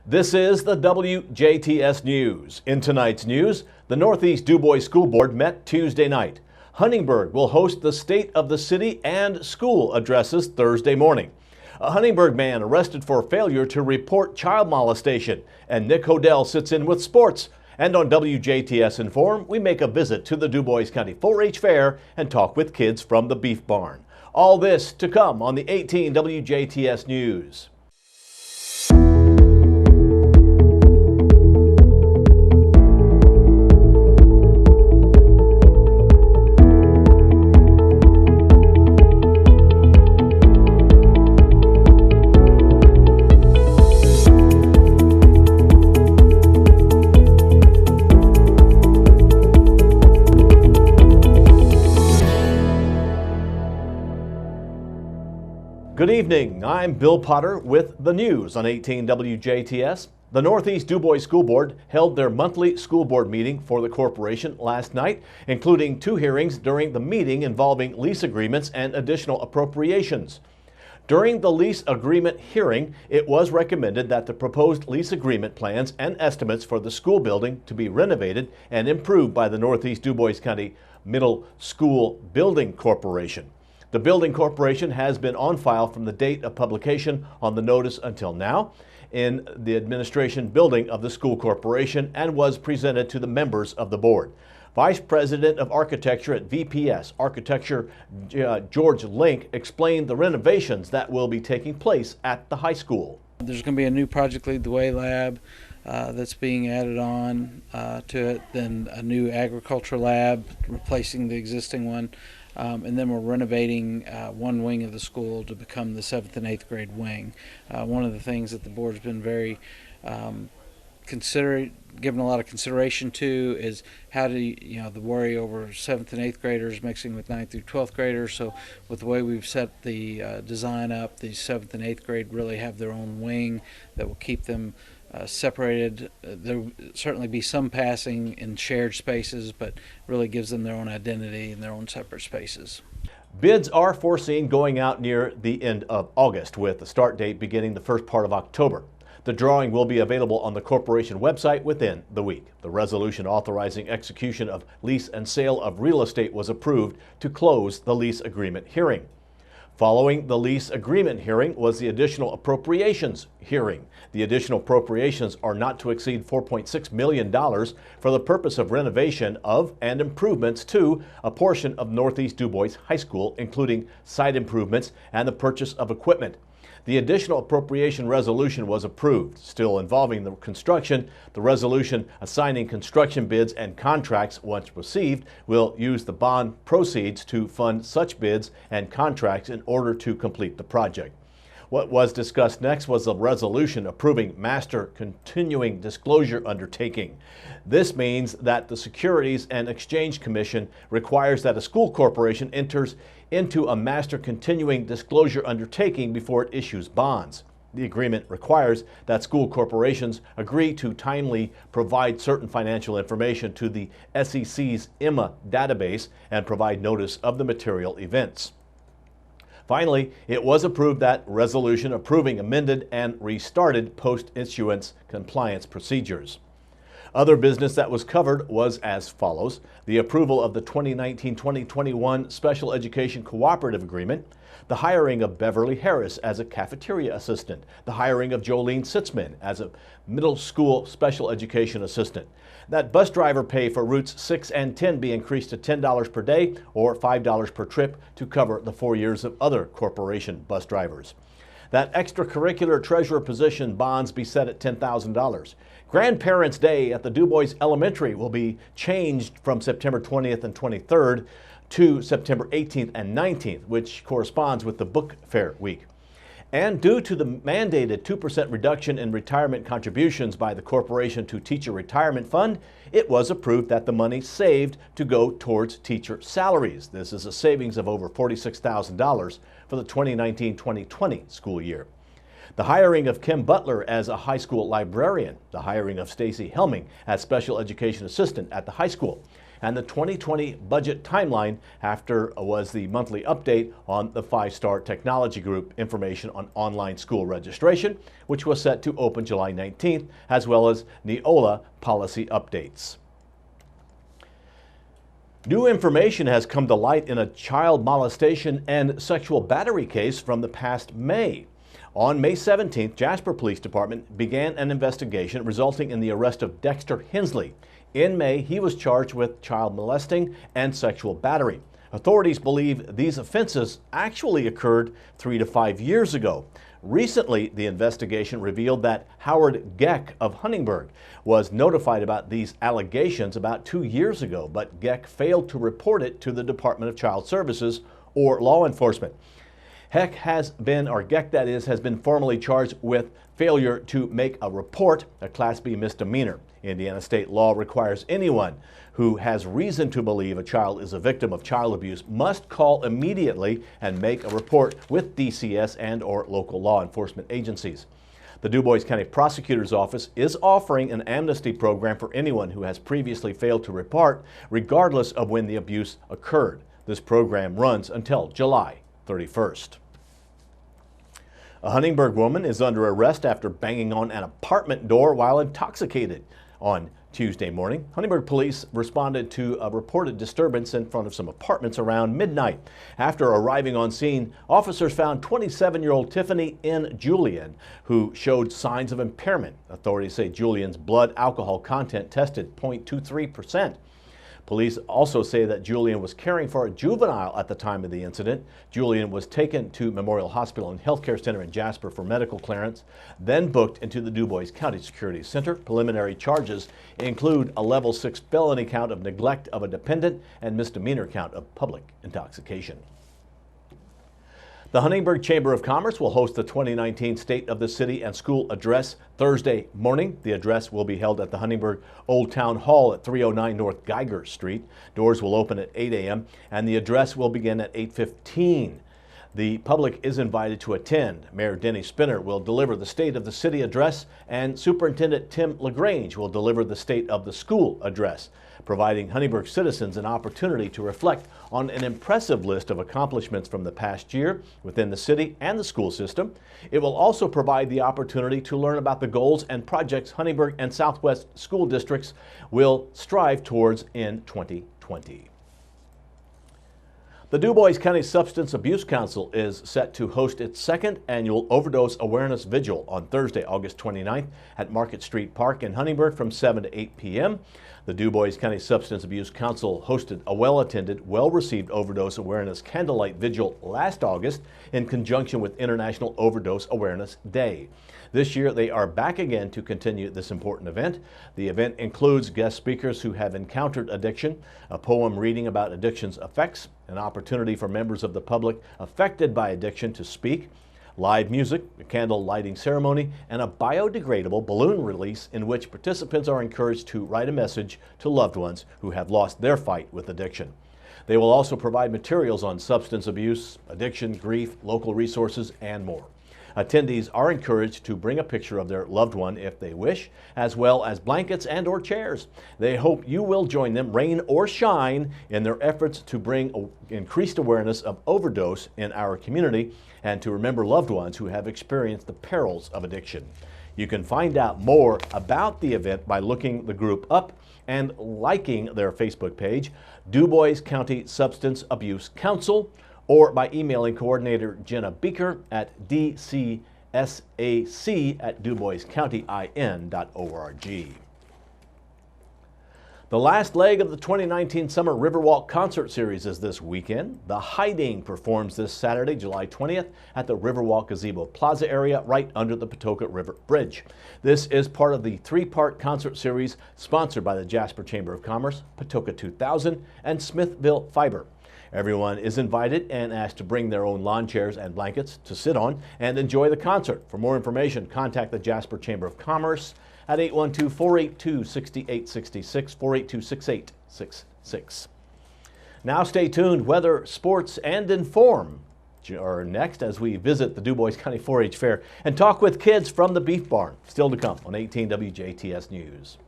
This is the WJTS News. In tonight's news, the Northeast DuBois School Board met Tuesday night. Huntingburg will host the State of the City and School addresses Thursday morning. A Huntingburg man arrested for failure to report child molestation, and Nick Hodell sits in with sports. And on WJTS Inform, we make a visit to the DuBois County 4-H Fair and talk with kids from the Beef Barn. All this to come on the 18 WJTS News. Good evening, I'm Bill Potter with the news on 18 WJTS. The Northeast DuBois School Board held their monthly school board meeting for the corporation last night, including 2 hearings during the meeting involving lease agreements and additional appropriations. During the lease agreement hearing, it was recommended that the proposed lease agreement plans and estimates for the school building to be renovated and improved by the Northeast DuBois County Middle School Building Corporation. The building corporation has been on file from the date of publication on the notice until now in the administration building of the school corporation and was presented to the members of the board. Vice President of Architecture at VPS Architecture, George Link, explained the renovations that will be taking place at the high school. There's going to be a new Project Lead the Way lab that's being added on to it, then a new agriculture lab replacing the existing one. And then we're renovating one wing of the school to become the 7th and 8th grade wing. One of the things that the board's been very given a lot of consideration to is how do the worry over 7th and 8th graders mixing with 9th through 12th graders. So with the way we've set the design up, the 7th and 8th grade really have their own wing that will keep them separated. There will certainly be some passing in shared spaces, but really gives them their own identity and their own separate spaces. Bids are foreseen going out near the end of August, with the start date beginning the first part of October. The drawing will be available on the corporation website within the week. The resolution authorizing execution of lease and sale of real estate was approved to close the lease agreement hearing. Following the lease agreement hearing was the additional appropriations hearing. The additional appropriations are not to exceed $4.6 million for the purpose of renovation of and improvements to a portion of Northeast DuBois High School, including site improvements and the purchase of equipment. The additional appropriation resolution was approved. Still involving the construction, the resolution assigning construction bids and contracts once received will use the bond proceeds to fund such bids and contracts in order to complete the project. What was discussed next was a resolution approving master continuing disclosure undertaking. This means that the Securities and Exchange Commission requires that a school corporation enters into a master continuing disclosure undertaking before it issues bonds. The agreement requires that school corporations agree to timely provide certain financial information to the SEC's IMA database and provide notice of the material events. Finally, it was approved that resolution approving amended and restarted post-issuance compliance procedures. Other business that was covered was as follows: the approval of the 2019-2021 Special Education Cooperative Agreement, the hiring of Beverly Harris as a cafeteria assistant, the hiring of Jolene Sitzman as a middle school special education assistant, that bus driver pay for routes 6 and 10 be increased to $10 per day or $5 per trip to cover the 4 years of other corporation bus drivers. That extracurricular treasurer position bonds be set at $10,000. Grandparents' Day at the DuBois Elementary will be changed from September 20th and 23rd to September 18th and 19th, which corresponds with the Book Fair week. And due to the mandated 2% reduction in retirement contributions by the corporation to Teacher Retirement Fund, it was approved that the money saved to go towards teacher salaries. This is a savings of over $46,000 for the 2019-2020 school year. The hiring of Kim Butler as a high school librarian, the hiring of Stacy Helming as special education assistant at the high school, and the 2020 budget timeline. After was the monthly update on the 5-Star Technology Group information on online school registration, which was set to open July 19th, as well as Neola policy updates. New information has come to light in a child molestation and sexual battery case from the past May. On May 17th, Jasper Police Department began an investigation resulting in the arrest of Dexter Hensley. In May, he was charged with child molesting and sexual battery. Authorities believe these offenses actually occurred 3 to 5 years ago. Recently, the investigation revealed that Howard Geck of Huntingburg was notified about these allegations about 2 years ago, but Geck failed to report it to the Department of Child Services or law enforcement. Geck has been formally charged with failure to make a report, a Class B misdemeanor. Indiana state law requires anyone who has reason to believe a child is a victim of child abuse must call immediately and make a report with DCS and/or local law enforcement agencies. The DuBois County Prosecutor's Office is offering an amnesty program for anyone who has previously failed to report, regardless of when the abuse occurred. This program runs until July 31st. A Huntingburg woman is under arrest after banging on an apartment door while intoxicated. On Tuesday morning, Huntingburg police responded to a reported disturbance in front of some apartments around midnight. After arriving on scene, officers found 27-year-old Tiffany N. Julian, who showed signs of impairment. Authorities say Julian's blood alcohol content tested 0.23%. Police also say that Julian was caring for a juvenile at the time of the incident. Julian was taken to Memorial Hospital and Healthcare Center in Jasper for medical clearance, then booked into the DuBois County Security Center. Preliminary charges include a level 6 felony count of neglect of a dependent and misdemeanor count of public intoxication. The Huntingburg Chamber of Commerce will host the 2019 State of the City and School Address Thursday morning. The address will be held at the Huntingburg Old Town Hall at 309 North Geiger Street. Doors will open at 8 a.m. and the address will begin at 8:15. The public is invited to attend. Mayor Denny Spinner will deliver the State of the City address, and Superintendent Tim LaGrange will deliver the State of the School address, providing Huntingburg citizens an opportunity to reflect on an impressive list of accomplishments from the past year within the city and the school system. It will also provide the opportunity to learn about the goals and projects Huntingburg and Southwest school districts will strive towards in 2020. The DuBois County Substance Abuse Council is set to host its second annual Overdose Awareness Vigil on Thursday, August 29th at Market Street Park in Huntingburg from 7 to 8 p.m. The DuBois County Substance Abuse Council hosted a well-attended, well-received overdose awareness candlelight vigil last August in conjunction with International Overdose Awareness Day. This year, they are back again to continue this important event. The event includes guest speakers who have encountered addiction, a poem reading about addiction's effects, an opportunity for members of the public affected by addiction to speak, live music, a candle lighting ceremony, and a biodegradable balloon release in which participants are encouraged to write a message to loved ones who have lost their fight with addiction. They will also provide materials on substance abuse, addiction, grief, local resources, and more. Attendees are encouraged to bring a picture of their loved one if they wish, as well as blankets and/or chairs. They hope you will join them, rain or shine, in their efforts to bring increased awareness of overdose in our community and to remember loved ones who have experienced the perils of addiction. You can find out more about the event by looking the group up and liking their Facebook page, DuBois County Substance Abuse Council, or by emailing coordinator Jenna Beaker at dcsac@duboiscounty.in.org. The last leg of the 2019 Summer Riverwalk Concert Series is this weekend. The Hiding performs this Saturday, July 20th at the Riverwalk Gazebo Plaza area right under the Patoka River Bridge. This is part of the three-part concert series sponsored by the Jasper Chamber of Commerce, Patoka 2000, and Smithville Fiber. Everyone is invited and asked to bring their own lawn chairs and blankets to sit on and enjoy the concert. For more information, contact the Jasper Chamber of Commerce at 812-482-6866, 482-6866. Now stay tuned. Weather, sports, and inform are next as we visit the DuBois County 4-H Fair and talk with kids from the Beef Barn. Still to come on 18 WJTS News.